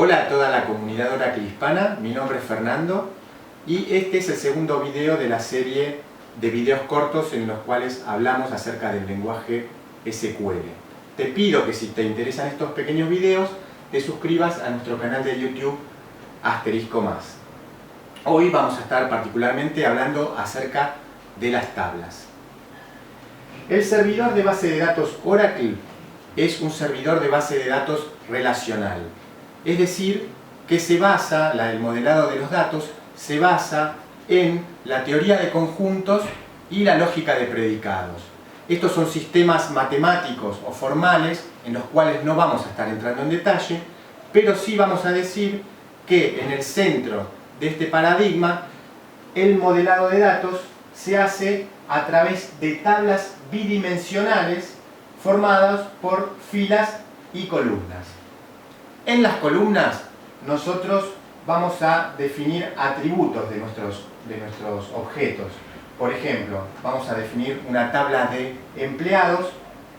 Hola a toda la comunidad Oracle hispana, mi nombre es Fernando y este es el segundo video de la serie de videos cortos en los cuales hablamos acerca del lenguaje SQL. Te pido que si te interesan estos pequeños videos, te suscribas a nuestro canal de YouTube Asterisco Más. Hoy vamos a estar particularmente hablando acerca de las tablas. El servidor de base de datos Oracle es un servidor de base de datos relacional. Es decir, que se basa, el modelado de los datos, se basa en la teoría de conjuntos y la lógica de predicados. Estos son sistemas matemáticos o formales en los cuales no vamos a estar entrando en detalle, pero sí vamos a decir que en el centro de este paradigma el modelado de datos se hace a través de tablas bidimensionales formadas por filas y columnas. En las columnas nosotros vamos a definir atributos de nuestros objetos. Por ejemplo, vamos a definir una tabla de empleados.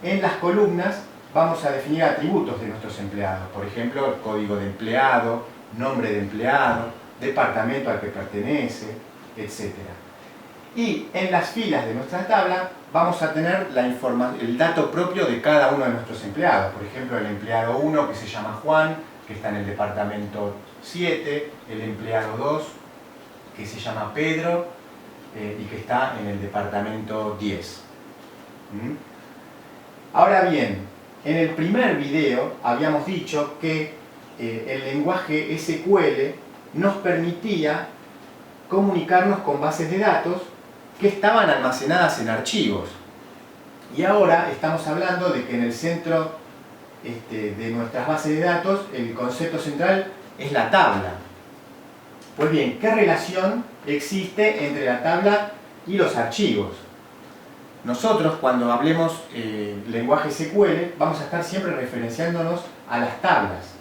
En las columnas vamos a definir atributos de nuestros empleados. Por ejemplo, el código de empleado, nombre de empleado, departamento al que pertenece, etc. Y en las filas de nuestra tabla vamos a tener el dato propio de cada uno de nuestros empleados. Por ejemplo, el empleado 1 que se llama Juan, que está en el departamento 7, el empleado 2 que se llama Pedro y que está en el departamento 10. Ahora bien, en el primer video habíamos dicho que el lenguaje SQL nos permitía comunicarnos con bases de datos que estaban almacenadas en archivos. Y ahora estamos hablando de que en el centro de nuestras bases de datos el concepto central es la tabla. Pues bien, ¿qué relación existe entre la tabla y los archivos? Nosotros cuando hablemos lenguaje SQL vamos a estar siempre referenciándonos a las tablas.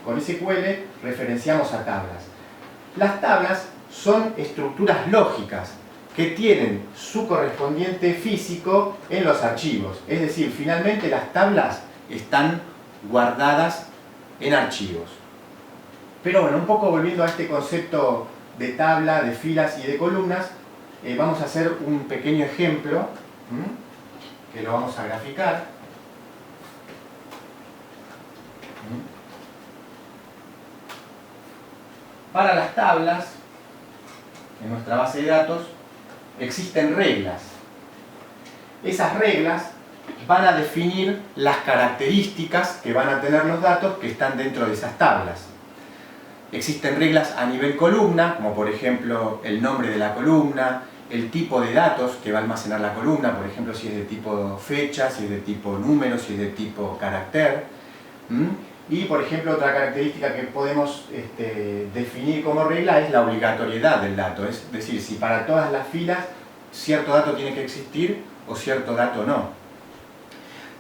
Con SQL referenciamos a tablas. Las tablas son estructuras lógicas que tienen su correspondiente físico en los archivos. Es decir, finalmente las tablas están guardadas en archivos. Pero bueno, un poco volviendo a este concepto de tabla, de filas y de columnas, vamos a hacer un pequeño ejemplo que lo vamos a graficar. Para las tablas, en nuestra base de datos, existen reglas. Esas reglas van a definir las características que van a tener los datos que están dentro de esas tablas. Existen reglas a nivel columna, como por ejemplo el nombre de la columna, el tipo de datos que va a almacenar la columna, por ejemplo si es de tipo fecha, si es de tipo número, si es de tipo carácter. Y por ejemplo otra característica que podemos definir como regla es la obligatoriedad del dato, es decir, si para todas las filas cierto dato tiene que existir o cierto dato no.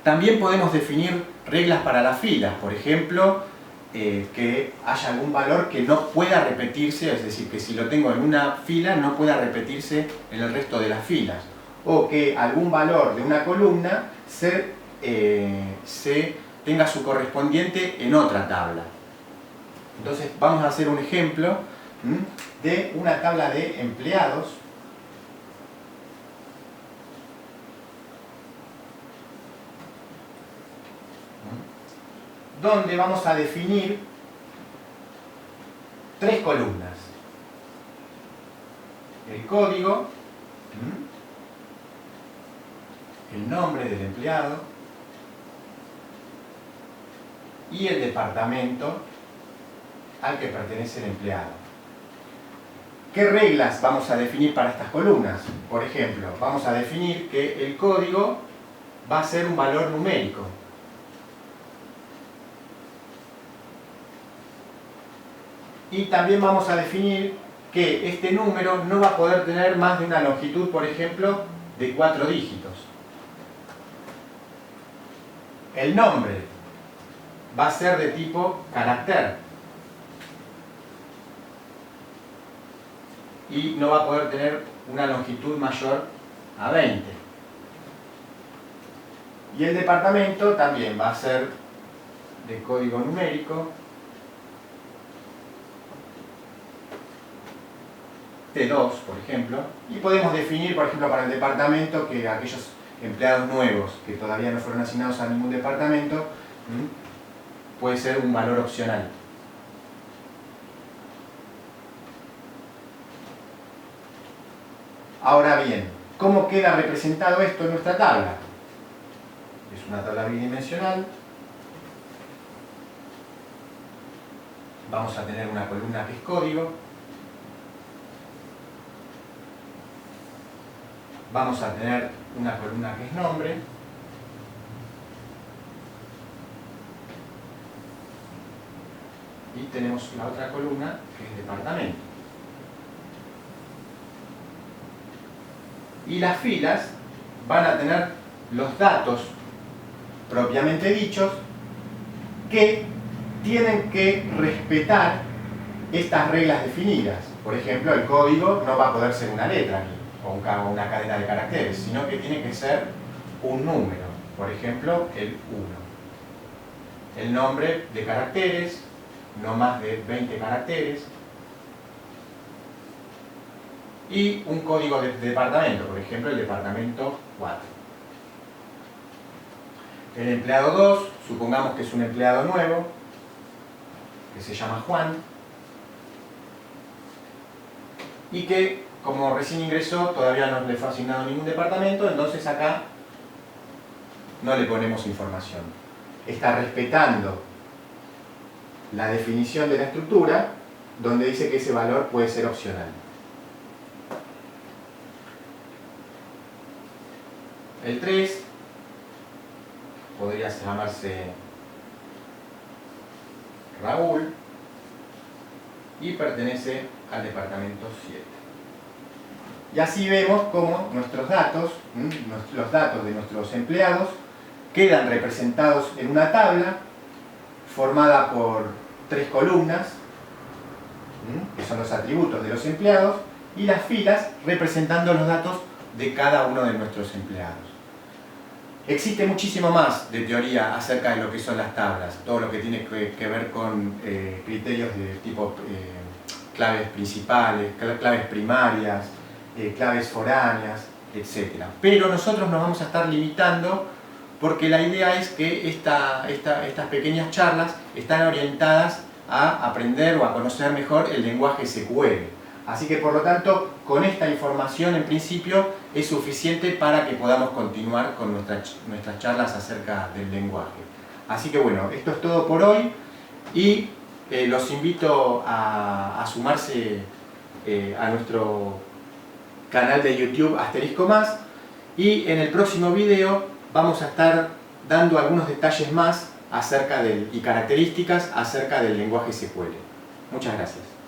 También podemos definir reglas para las filas, por ejemplo, que haya algún valor que no pueda repetirse, es decir, que si lo tengo en una fila no pueda repetirse en el resto de las filas, o que algún valor de una columna tenga su correspondiente en otra tabla. Entonces vamos a hacer un ejemplo de una tabla de empleados donde vamos a definir tres columnas. El código, el nombre del empleado y el departamento al que pertenece el empleado. ¿Qué reglas vamos a definir para estas columnas? Por ejemplo, vamos a definir que el código va a ser un valor numérico. Y también vamos a definir que este número no va a poder tener más de una longitud, por ejemplo, de 4 dígitos. El nombre va a ser de tipo carácter. Y no va a poder tener una longitud mayor a 20. Y el departamento también va a ser de código numérico T2, por ejemplo, y podemos definir, por ejemplo, para el departamento que aquellos empleados nuevos que todavía no fueron asignados a ningún departamento, puede ser un valor opcional. Ahora bien, ¿cómo queda representado esto en nuestra tabla? Es una tabla bidimensional. Vamos a tener una columna que es código. Vamos a tener una columna que es nombre. Y tenemos la otra columna que es departamento. Y las filas van a tener los datos propiamente dichos que tienen que respetar estas reglas definidas. Por ejemplo, el código no va a poder ser una letra aquí, o una cadena de caracteres, sino que tiene que ser un número. Por ejemplo, el 1. El nombre de caracteres, no más de 20 caracteres. Y un código de departamento, por ejemplo, el departamento 4. El empleado 2, supongamos que es un empleado nuevo, que se llama Juan, y que, como recién ingresó, todavía no le fue asignado ningún departamento, entonces acá no le ponemos información. Está respetando la definición de la estructura, donde dice que ese valor puede ser opcional. El 3 podría llamarse Raúl y pertenece al departamento 7. Y así vemos cómo nuestros datos, los datos de nuestros empleados, quedan representados en una tabla formada por 3 columnas, que son los atributos de los empleados, y las filas representando los datos de cada uno de nuestros empleados. Existe muchísimo más de teoría acerca de lo que son las tablas, todo lo que tiene que ver con criterios de tipo claves principales, claves primarias, claves foráneas, etc. Pero nosotros nos vamos a estar limitando porque la idea es que estas pequeñas charlas están orientadas a aprender o a conocer mejor el lenguaje SQL. Así que por lo tanto, con esta información en principio es suficiente para que podamos continuar con nuestras charlas acerca del lenguaje. Así que bueno, esto es todo por hoy y los invito a sumarse a nuestro canal de YouTube Asterisco Más, y en el próximo video vamos a estar dando algunos detalles más acerca y características acerca del lenguaje SQL. Muchas gracias.